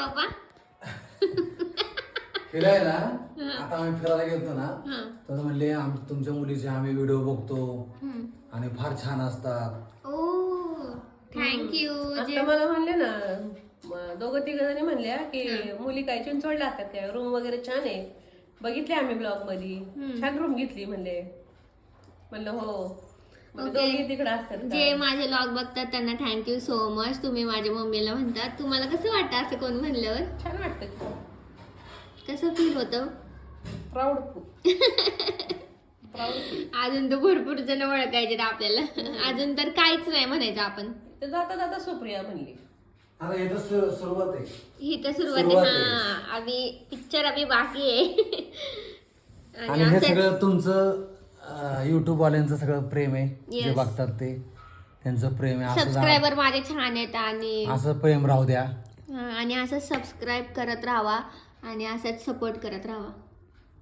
पप्पा? फिरायला आता आम्ही फिरायला गेलतो ना, तर म्हणले तुमच्या मुलीचे आम्ही व्हिडिओ बघतो आणि फार छान असतात. ओ थँक्यू. आता मला म्हणले ना दोघं तिघ जणी म्हणल्या की मुली काय चिंचवडला असतात काय, रूम वगैरे छान आहे, बघितले आम्ही ब्लॉग मध्ये, छान रूम घेतली म्हणले. म्हणलं हो, दोघी तिकडे असतात का? जे माझे व्लॉग बघतात त्यांना थँक्यू सो मच. तुम्ही माझ्या मम्मीला म्हणतात. तुम्हाला कसं वाटतं असं कोण म्हणल्यावर? छान वाटतं, कसं फील होतं? प्राऊड खूप. अजून तर भरपूर जण ओळखायचे आपल्याला. अजून तर काहीच नाही म्हणायचं आपण. ते जाता जाता सुप्रिया म्हणली आता हे तर सुरुवात आहे. ही तर सुरुवात आहे. हा अभी पिक्चर अभी बाकी आहे. आणि हे सगळं तुमचं युट्यूब वाल्यांचं सगळं प्रेम आहे. जे Yes. बघतात ते त्यांचं प्रेम आहे. असं सबस्क्रायबर माझे छान आहेत आणि असं प्रेम राहू द्या. आणि असं सबस्क्राईब करत राहावा आणि असंच सपोर्ट करत राहावा.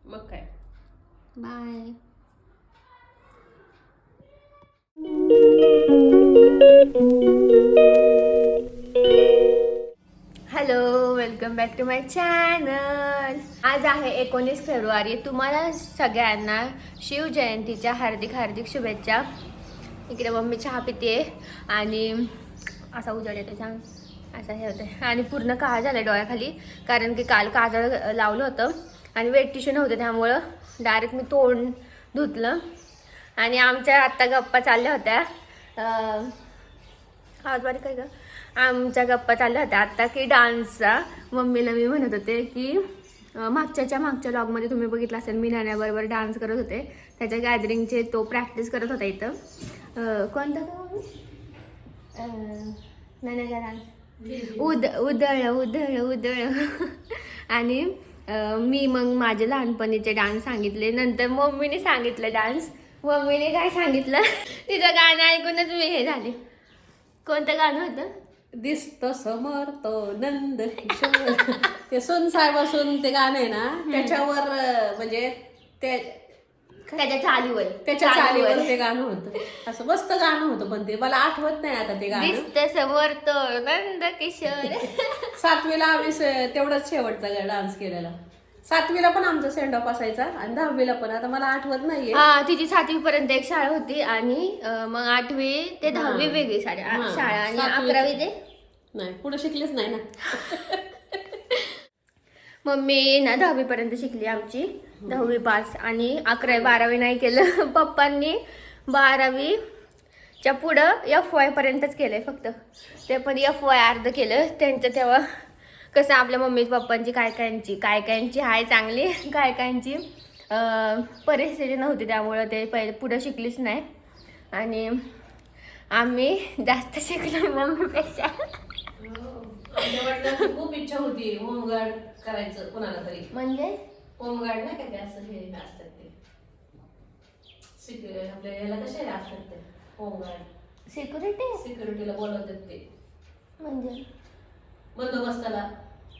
मग काय. Bye. Hello, welcome back to my channel. आज आहे 19 फेब्रुवारी. तुम्हाला सगळ्यांना शिवजयंतीच्या हार्दिक हार्दिक शुभेच्छा. इकडे मम्मी चहा पिते आणि असा उजाड येतो छान, असं हे होतं. आणि पूर्ण काळा झालं डोळ्याखाली, कारण की काल काजळ लावलं होतं आणि वेट टिश्यू नव्हतं, त्यामुळं डायरेक्ट मी तोंड धुतलं. आणि आमच्या आत्ता गप्पा चालल्या होत्या, आवाज बारीक आहे का? आमच्या गप्पा चालल्या होत्या आत्ता की डान्सचा. मम्मीला मी म्हणत होते की मागच्या व्लॉगमध्ये तुम्ही बघितलं असेल, मी नाण्याबरोबर डान्स करत होते. त्याच्या गॅदरिंगचे तो प्रॅक्टिस करत होता इथं. कोणता नाण्याचा डान्स? उधळ उधळ उधळ. आणि मी मग माझे लहानपणीचे डान्स सांगितले. नंतर मम्मीने सांगितलं डान्स. मम्मीने काय सांगितलं, तिचं गाणं ऐकूनच मी हे झाले. कोणतं गाणं होतं? दिसत समर्थ नंद किशोर. ते सोन साहेब असून ते गाणं आहे ना, त्याच्यावर म्हणजे त्याच्या चालीवर त्याच्या चालीवर ते गाणं होतं. असं मस्त गाणं होतं, पण ते मला आठवत नाही आता ते गाणं. दिसत समोर तो नंद किशोर. 7वीला आम्ही तेवढाच शेवटचा डान्स केलेला. 7वीला पण आमचा सेंड ऑफ असायचा आणि 10वीला पण. आता मला आठवत नाहीये. हा, तिची 7वी पर्यंत एक शाळा होती आणि मग 8वी ते 10वी वेगळी शाळा आणि 11वी ते नाही, पुढे शिकलेच नाही ना. मम्मी ना 10वी पर्यंत शिकली आमची, 10वी पास. आणि 11वी 12वी नाही केलं. पप्पांनी 12वीच्या पुढं FY पर्यंतच केलंय फक्त. ते पण FY अर्ध केलं त्यांचं. तेव्हा कसं आपल्या मम्मी पप्पांची काय कायची हाय चांगली, काय कायची परिस्थिती नव्हती, त्यामुळं ते पहिले पुढं शिकलीच नाही. आणि आम्ही जास्त शिकलो मम्मीपेक्षा. आमच्या वडिलांची खूप इच्छा होती होमगार्ड करायचं कोणाला तरी. म्हणजे होमगार्ड नाही का, ते असं हे असतात ते आपल्या याला कसे असतात ते होमगार्ड, सिक्युरिटीला बोलवतात ते. म्हणजे बंदोबस्ताला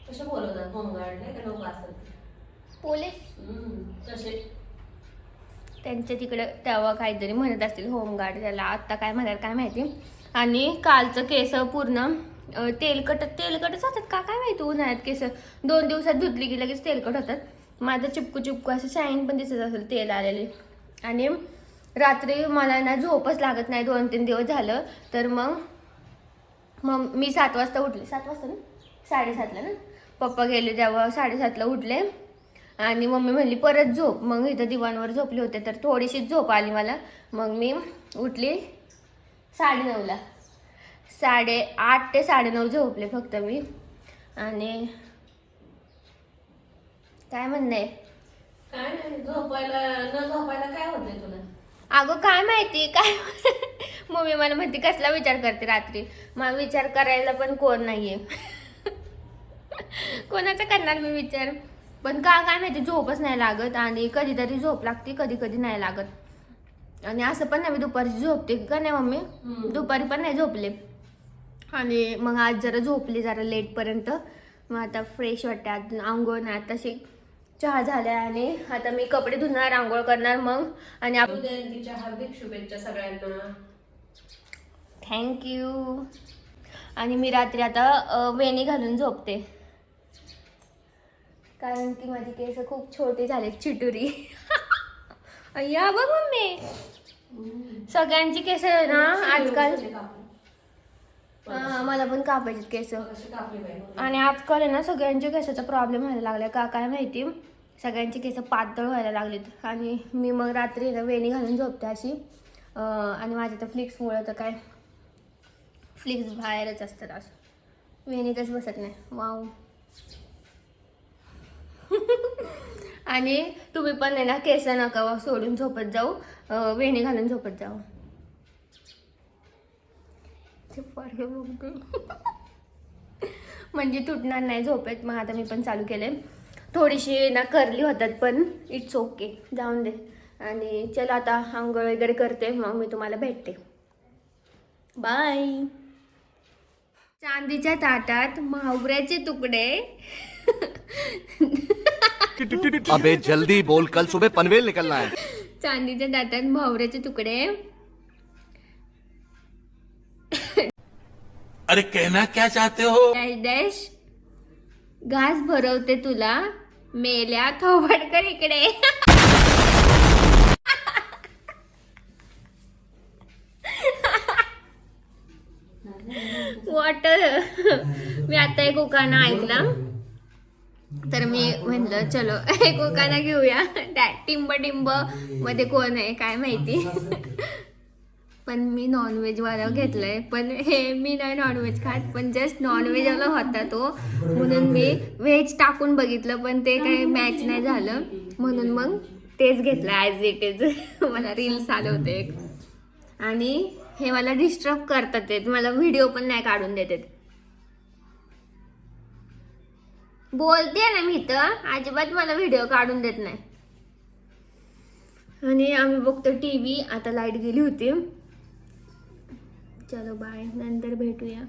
कसे बोलवतात होमगार्ड नाही का, लोक असतात पोलीस तसे. त्यांच्या तिकडे तेव्हा काहीतरी म्हणत असतील होमगार्ड त्याला, आत्ता काय म्हणतात काय माहिती. आणि कालचं केस पूर्ण तेलकटच होतात का काय माहिती. उन्हाळ्यात केस 2 दिवसात धुतली की लगेच तेलकट होतात. माझं चिपकू असं शाईन पण दिसत असेल तेल आलेले. आणि रात्री मला ना झोपच लागत नाही 2-3 दिवस झालं. तर मग मी 7 वाजता उठले. 7 वाजता ना, 7:30ला ना पप्पा गेले तेव्हा 7:30ला उठले. आणि मम्मी म्हणली परत झोप. मग इथं दिवाणवर झोपले होते तर थोडीशीच झोप आली मला. मग मी उठली 9:30ला. 8:30 ते 9:30 झोपले फक्त मी. आणि काय म्हणणे काय नाही, झोपायला काय होतंय तुला? अगं काय माहिती काय. मम्मी मला म्हणते कसला विचार करते रात्री. मला विचार करायला पण कोण नाहीये. कोणाचा करणार मी विचार. पण काय माहिती झोपच नाही लागत. आणि कधीतरी झोप लागते, कधी नाही लागत. आणि असं पण नाही मी दुपारची झोपते का नाही मम्मी, दुपारी पण नाही झोपले. आणि मग आज जरा झोपली जरा लेटपर्यंत. मग आता फ्रेश वाटते. अजून आंघोळ नाही, आताशी चहा झाल्या आणि आता मी कपडे धुणार, आंघोळ करणार मग. आणि जयंतीच्या हार्दिक शुभेच्छा सगळ्यांना. थँक्यू. आणि मी रात्री आता वेणी घालून झोपते. कारण की माझी केस खूप छोटी झाले, चिटुरी. अय्या बघ मम्मी, सगळ्यांची केस ना आजकाल. मला पण कापायचे केस. आणि आजकाल आहे ना सगळ्यांच्या केसाचा प्रॉब्लेम व्हायला लागला का काय माहिती. सगळ्यांची केस पातळ व्हायला लागलीत आणि मी मग रात्री ना वेणी घालून झोपते अशी. आणि माझ्या तर फ्लिक्समुळं तर काय फ्लिक्स बाहेरच असतात, असं वेणीतच बसत नाही. वाव. आणि तुम्ही पण आहे ना केस नका सोडून झोपत जाऊ, वेणी घालून झोपत जाऊ. म्हणजे तुटणार नाही झोपेत. मग आता मी पण चालू केले. थोडीशी ना करली होतात पण इट्स ओके, जाऊन दे. आणि चला आता आंघोळ वगैरे करते, मग मी तुम्हाला भेटते. बाय. चांदीच्या ताटात महावऱ्याचे तुकडे. अबे जल्दी बोल, कल सुबह पनवेल निकलना है. चांदीच्या ताटात महावऱ्याचे तुकडे. अरे कहना क्या चाहते हो. डॅश डॅश घास भरवते तुला मेल्या थोबडकर इकडे. वॉटर. मी आता एक उखाणा ऐकला तर मी म्हणलं चलो एक उखाणा घेऊया. टिंब टिंब मध्ये कोण आहे काय माहिती. पण मी नॉनव्हेज वाला घेतलंय, पण हे मी नाही नॉनव्हेज खात, पण जस्ट नॉनव्हेज वाला होता तो, म्हणून मी व्हेज टाकून बघितलं पण ते काही मॅच नाही झालं, म्हणून मग तेच घेतलं ॲज इट इज. मला रील्स आले होते एक. आणि हे मला डिस्टर्ब करतात, ते मला व्हिडिओ पण नाही काढून देतात. बोलते ना मी तर अजिबात मला व्हिडिओ काढून देत नाही. आणि आम्ही बघतो टीव्ही. आता लाईट गेली होती. चलो बाय, नंतर भेटूया.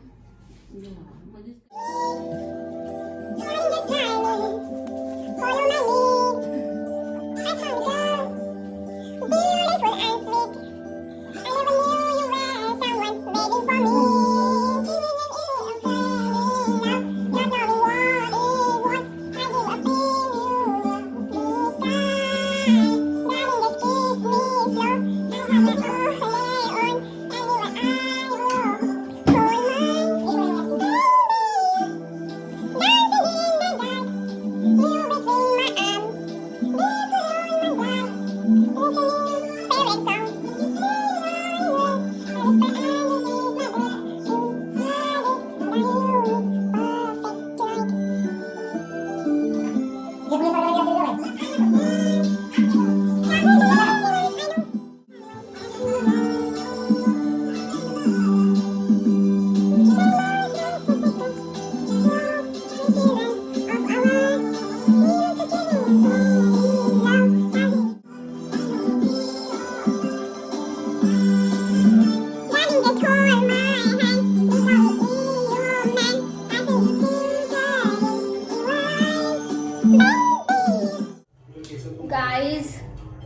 गाईज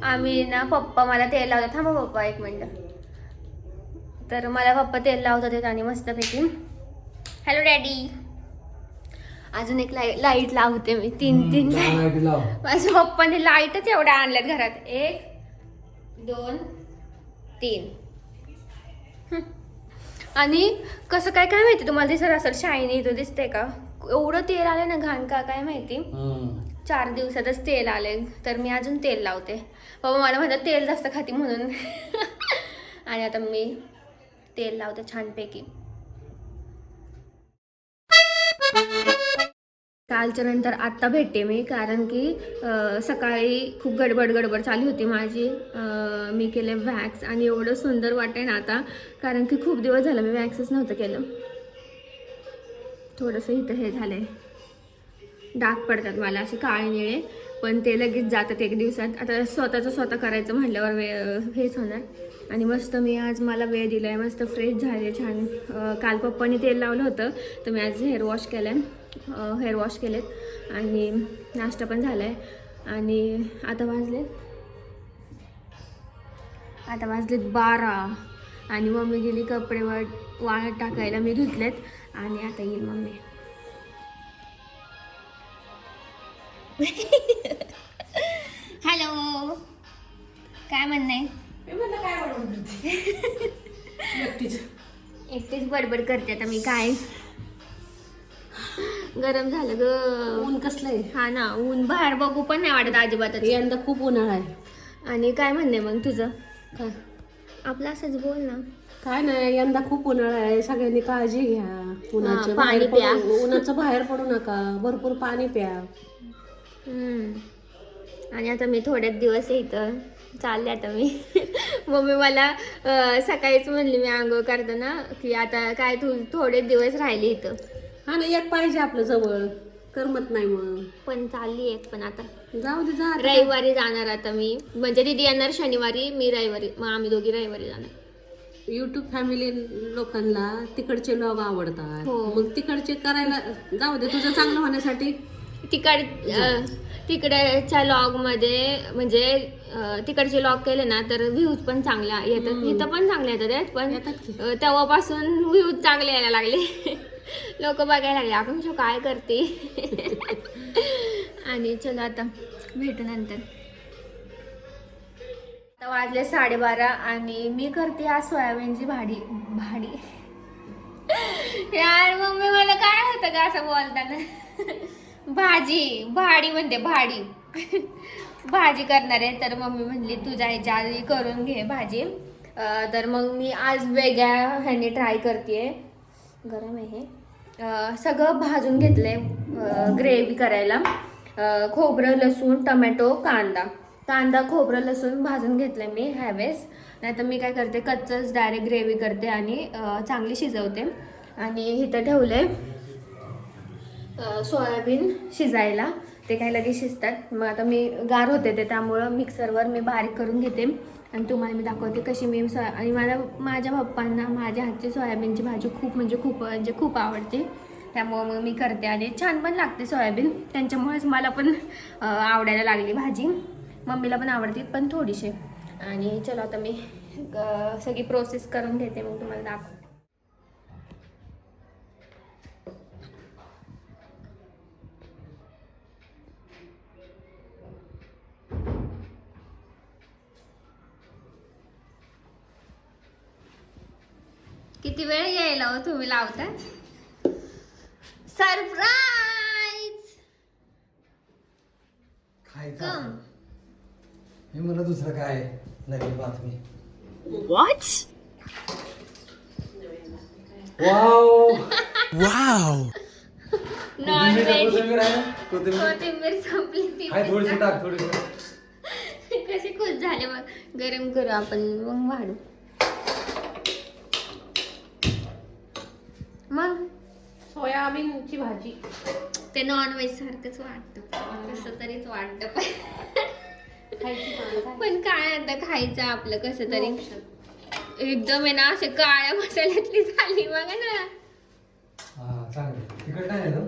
आम्ही ना पप्पा मला तेल लावतात. थांबा पप्पा एक मिनिट. तर मला पप्पा तेल लावत होते आणि मस्तपैकी. Hello daddy. अजून एक लाईट लावते मी. तीन माझ्या पप्पाने लाईटच एवढ्या आणल्यात घरात. 1 2 3. आणि कसं काय काय माहिती तुम्हाला दिसत असेल शायनी तो दिसते का. एवढं तेल आलं ना घाण का काय माहिती. 4 दिवसातच तेल आले. तर मी अजून तेल लावते. बाबा मला म्हणतात तेल जास्त खाती म्हणून. आणि आता मी तेल लावते छानपैकी. कालच्या नंतर आत्ता भेटते मी, कारण की सकाळी खूप गडबड चालू होती माझी. मी केले वॅक्स आणि एवढं सुंदर वाटते ना आता, कारण की खूप दिवस झालं मी वॅक्सच नव्हतं केलं. थोडंसं इथं हे झालं आहे, डाग पडतात मला असे काळे निळे, पण ते लगेच जातात एक दिवसात. आता स्वतः करायचं म्हटल्यावर हेच होणार. आणि मस्त मी आज मला वेळ दिला आहे, मस्त फ्रेश झाले छान. काल पप्पानी तेल लावलं होतं तर मी आज हेअर वॉश केलेत आणि नाश्ता पण झाला आहे. आणि आता वाजलेत 12 आणि मम्मी गेली कपडे वाळत टाकायला. मी धुतलेत आणि आता येईल मम्मी. हॅलो, काय म्हणणं आहे? मी म्हणलं काय बडबड करते एकटीच. एकटीच बडबड करते आता मी. काय गरम झालं ग. ऊन कसलं आहे हा ना, ऊन बाहेर बघू पण नाही वाटत अजिबातच. यंदा खूप उन्हाळा आहे. आणि काय म्हणणे मग तुझं? काय आपलं असंच बोल ना. काय नाही, यंदा खूप उन्हाळा आहे, सगळ्यांनी काळजी घ्या. उन्हाचं पाणी बाहेर प्या. उन्हाचं बाहेर पडू नका, भरपूर पाणी प्या. आणि आता मी थोड्याच दिवस इथं चालले आता मी. मम्मी मला सकाळीच म्हणली मी आंघोळ करताना की आता काय तू थोडे दिवस राहिली इथं. हा ना, एक पाहिजे आपलं जवळ, करमत नाही मग. पण चालली एक पण आता जाऊ दे, जा आता. रविवारी जाणार आता मी. म्हणजे दीदी येणार शनिवारी, मी रविवारी, मग आम्ही दोघी रविवारी जाणार. युट्यूब फॅमिली लोकांना तिकडचे व्लॉग आवडतात, हो. मग तिकडचे करायला जाऊ दे, तुझं चांगलं होण्यासाठी. तिकडच्या लॉग मध्ये म्हणजे तिकडचे लॉग केले ना तर व्ह्यूज पण चांगल्या येतात. इथं पण चांगले येतात पण येतात की. तेव्हापासून व्ह्यूज चांगले यायला लागले. लोक बघायला लागले आपण काय करते. आणि चला आता भेटू नंतर. आता वाजले 12:30 आणि मी करते आज सोयाबीनची भाडी. यार मम्मी मला काय होतं का असं बोलताना. भाडी म्हणते भाडी. भाजी करणार आहे तर मम्मी म्हणली तुझ्या ह्याच्या आधी करून घे भाजी. तर मग मी आज वेगळ्या ह्याने ट्राय करते. गरम आहे हे. सगळं भाजून घेतलंय ग्रेव्ही करायला. खोबरं, लसूण, टमॅटो, कांदा खोबरं लसूण भाजून घेतलंय मी ह्यावेळेस. नाहीतर मी काय करते कच्चंच डायरेक्ट ग्रेव्ही करते आणि चांगली शिजवते. आणि इथं ठेवलंय सोयाबीन शिजायला. ते काय लगेच शिजतात. मग आता मी गार होते ते त्यामुळं मिक्सरवर मी बारीक करून घेते आणि तुम्हाला मी दाखवते कशी मी आणि माझ्या पप्पांना माझ्या हातची सोयाबीनची भाजी खूप आवडते. त्यामुळं मग मी करते आणि छान पण लागते सोयाबीन. त्यांच्यामुळेच मला पण आवडायला लागली भाजी. मम्मीला पण आवडते पण थोडीशी. आणि चलो आता मी सगळी प्रोसेस करून घेते मग तुम्हाला दाखवते. किती वेळ यायला हो तुम्ही लावता. सरप्राईज. खायचं. मी म्हणलं दुसरं काय नवीन बातमी. व्हॉट? वाव. Non veg. कोथिंबीर कोथिंबीर संपली ती. थोडीशी टाक थोडीशी. कसे खुश झाले मग. गरम करू आपण मग वाढू. मग सोयाबीनची भाजी ते नॉन व्हेज सारखंच वाटतं. कसं तरीच वाटतं पण काय आता खायचं आपलं कसं तरी. एकदम आहे ना असे काळ्या मसाल्यातली झाली बघा ना. तिखट नाही ना?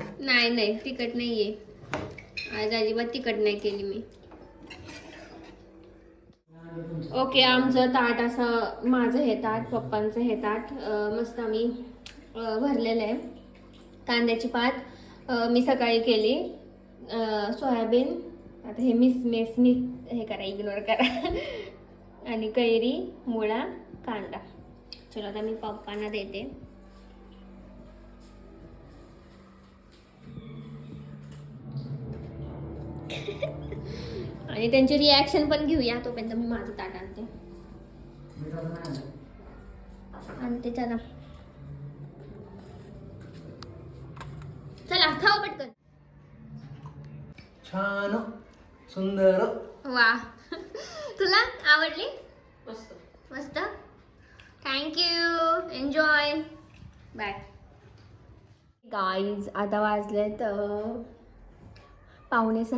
नाही तिखट नाहीये आज. अजिबात तिखट नाही केली मी. ओके, आमचं ताट असं, माझं हे ताट, पप्पांचं हे ताट मस्त आम्ही भरलेलं आहे. कांद्याची पात मी सकाळी केली. सोयाबीन आता हे मेसनी हे करा, इग्नोर करा. आणि कैरी, मुळा, कांदा. चलो आता मी पप्पांना देते. आणि त्यांची रिॲक्शन पण घेऊया. तोपर्यंत मी माझं ताट आणते. चला चला खाऊ पटकन. छान सुंदर. वा. तुला आवडली? मस्त. मस्त. थँक्यू. एन्जॉय. Bye guys. आता वाजलेत 5:45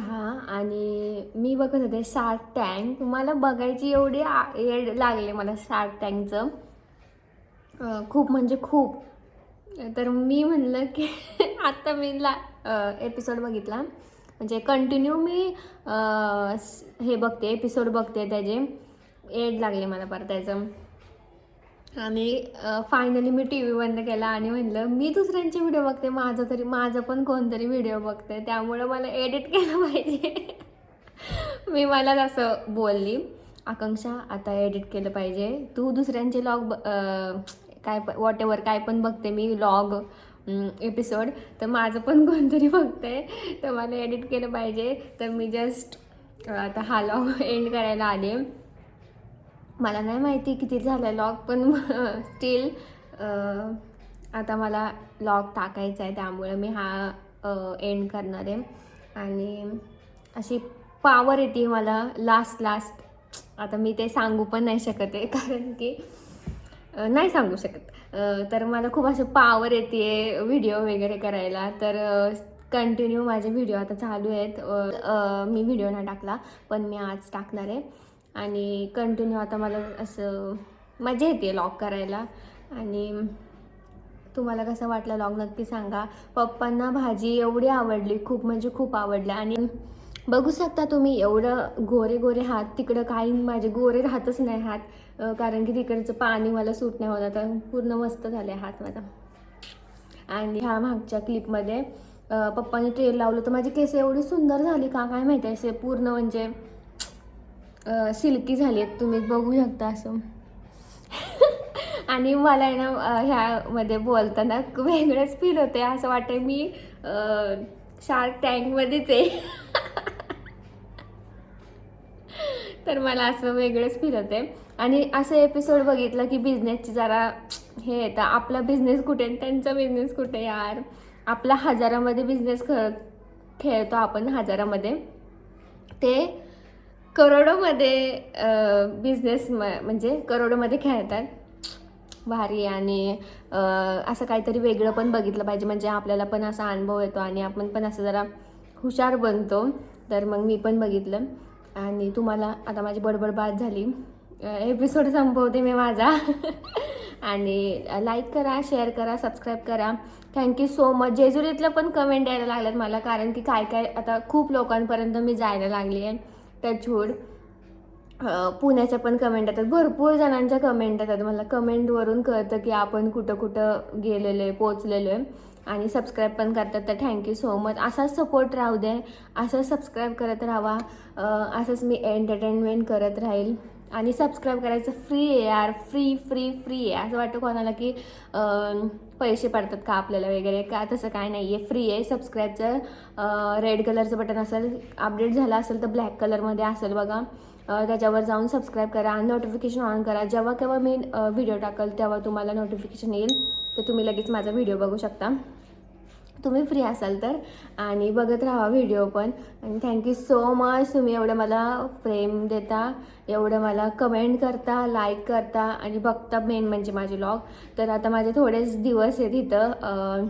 आणि मी बघत होते शार्क टँक. मला बघायची एवढी येड लागले मला शार्क टँकचं. खूप म्हणजे खूप. तर मी म्हणलं की आत्ता मी एपिसोड बघितला. म्हणजे कंटिन्यू मी हे बघते, एपिसोड बघते त्याचे. एड लागले मला परत त्याचं. आणि फायनली मी टी व्ही बंद केला आणि म्हणलं मी दुसऱ्यांचे व्हिडिओ बघते, माझं पण कोणतरी व्हिडिओ बघते, त्यामुळं मला एडिट केलं पाहिजे. मी मला असं बोलली, आकांक्षा आता एडिट केलं पाहिजे, तू दुसऱ्यांचे लॉग काय वॉट एव्हर काय पण बघते मी लॉग एपिसोड, तर माझं पण कोणतरी बघते, तर मला एडिट केलं पाहिजे. तर मी जस्ट आता हा लॉग एंड करायला आले. मला नाही माहिती किती झालं लॉग, पण स्टील आता मला लॉग टाकायचा आहे, त्यामुळे मी हा एंड करणार आहे. आणि अशी पावर येते मला लास्ट आता मी ते सांगू पण नाही शकत आहे, कारण की नाही सांगू शकत. तर मला खूप असं पावर येते व्हिडिओ वगैरे करायला. तर कंटिन्यू माझे व्हिडिओ आता चालू आहेत. मी व्हिडिओ नाही टाकला, पण मी आज टाकणार आहे. आणि कंटिन्यू आता मला असं मजा येते लॉग करायला. आणि तुम्हाला कसं वाटलं लॉग नक्की सांगा. पप्पांना भाजी एवढी आवडली, खूप म्हणजे खूप आवडली. आणि बघू शकता तुम्ही एवढं गोरे हात, तिकडं काही माझे गोरे राहतच नाही हात, कारण की तिकडचं पाणी मला सूट नाही होत. आता पूर्ण मस्त झाले हात माझा. आणि ह्या मागच्या क्लिपमध्ये पप्पाने तेल लावलं तर माझी केस एवढी सुंदर झाली का काय माहिती, असे पूर्ण म्हणजे सिल्की झाली आहेत, तुम्ही बघू शकता असं. आणि मला आहे ना ह्यामध्ये बोलताना वेगळंच फील होते, असं वाटतं मी शार्क टँकमध्येच आहे. तर मला असं वेगळंच फील होते. आणि असं एपिसोड बघितलं की बिझनेसची जरा हे येतं, आपला बिझनेस कुठे आणि त्यांचा बिझनेस कुठे यार. आपला हजारामध्ये बिझनेस खेळतो आपण, हजारामध्ये, ते करोडोमध्ये बिझनेस म्हणजे करोडोमध्ये खेळतात. भारी. आणि असं काहीतरी वेगळं पण बघितलं पाहिजे, म्हणजे आपल्याला पण असा अनुभव येतो आणि आपण पण असं जरा हुशार बनतो. तर मग मी पण बघितलं. आणि तुम्हाला आता माझी बडबड बाद झाली, एपिसोड संपवते मी माझा. आणि लाईक करा, शेअर करा, सबस्क्राईब करा. Thank you so much. जेजुरीतलं पण कमेंट यायला लागल्यात मला, कारण की काय आता खूप लोकांपर्यंत मी जायला लागली आहे. टचवूड. पुण्याच्या पण कमेंट येतात, भरपूर जणांच्या कमेंट येतात. मला कमेंटवरून कळतं की आपण कुठं गेलेलो आहे, पोचलेलो आहे. आणि सबस्क्राईब पण करतात, तर थँक्यू सो मच. असाच सपोर्ट राहू दे, असंच सबस्क्राईब करत राहा, असंच मी एंटरटेनमेंट करत राहील. आणि सबस्क्राईब करायचं फ्री आहे यार, फ्री आहे. असं वाटतं कोणाला की पैसे पडतात का आपल्याला वगैरे, का तसं काय नाही आहे, फ्री आहे. सबस्क्राईबचं रेड कलरचं बटन असेल, अपडेट झालं असेल तर ब्लॅक कलरमध्ये असेल बघा, त्याच्यावर जाऊन सबस्क्राईब करा, नोटिफिकेशन ऑन करा. जेव्हा केव्हा मी व्हिडिओ टाकल तेव्हा तुम्हाला नोटिफिकेशन येईल, तर तुम्ही लगेच माझा व्हिडिओ बघू शकता, तुम्ही फ्री असाल तर. आणि बघत राहा व्हिडिओ पण. आणि थँक्यू सो मच, तुम्ही एवढं मला फ्रेम देता, एवढं मला कमेंट करता, लाईक करता आणि बघता, मेन म्हणजे माझे व्लॉग. तर आता माझे थोडेच दिवस आहेत इथं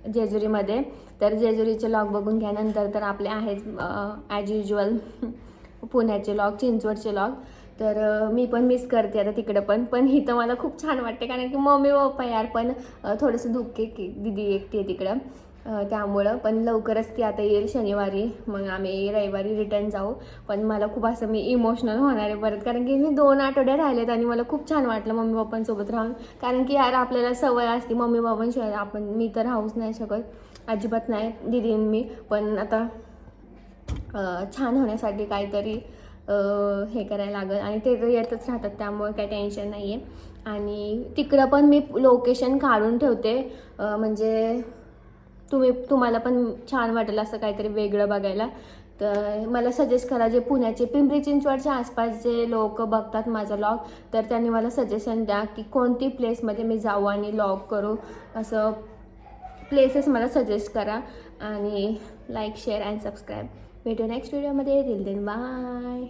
जेजुरीमध्ये, तर जेजुरीचे व्लॉग बघून घ्यानंतर तर आपले आहेच ॲज युज्युअल पुण्याचे व्लॉग, चिंचवडचे व्लॉग. तर मी पण मिस करते आता तिकडं पण इथं मला खूप छान वाटते, कारण की मम्मी पप्पा यार पण थोडंसं दुःख आहे की दिदी एकटी आहे तिकडं, त्यामुळं. पण लवकरच ती आता येईल शनिवारी, मग आम्ही रविवारी रिटर्न जाऊ. पण मला खूप असं मी इमोशनल होणार आहे परत, कारण की मी 2 आठवडे राहिलेत आणि मला खूप छान वाटलं मम्मी पप्पांसोबत राहून. कारण की यार आपल्याला सवय असते मम्मी पप्पांशिवाय मी तर राहूच नाही शकत, अजिबात नाही, दिदी मी. पण आता छान होण्यासाठी काहीतरी हे करायला लागेल. आणि ते तर येतच राहतात, त्यामुळे काही टेन्शन नाही आहे. आणि तिकडं पण मी लोकेशन काढून ठेवते, म्हणजे तुम्हाला पण छान वाटेल असं काहीतरी वेगळं बघायला. तर मला सजेस्ट करा, जे पुण्याचे पिंपरी चिंचवडच्या आसपास जे लोक बघतात माझा व्लॉग, तर त्यांनी मला सजेशन द्या की कोणती प्लेसमध्ये मी जाऊ आणि व्लॉग करू, असं प्लेसेस मला सजेस्ट करा. आणि लाईक, शेअर अँड सबस्क्राईब. भेटू नेक्स्ट व्हिडिओमध्ये. Till then bye.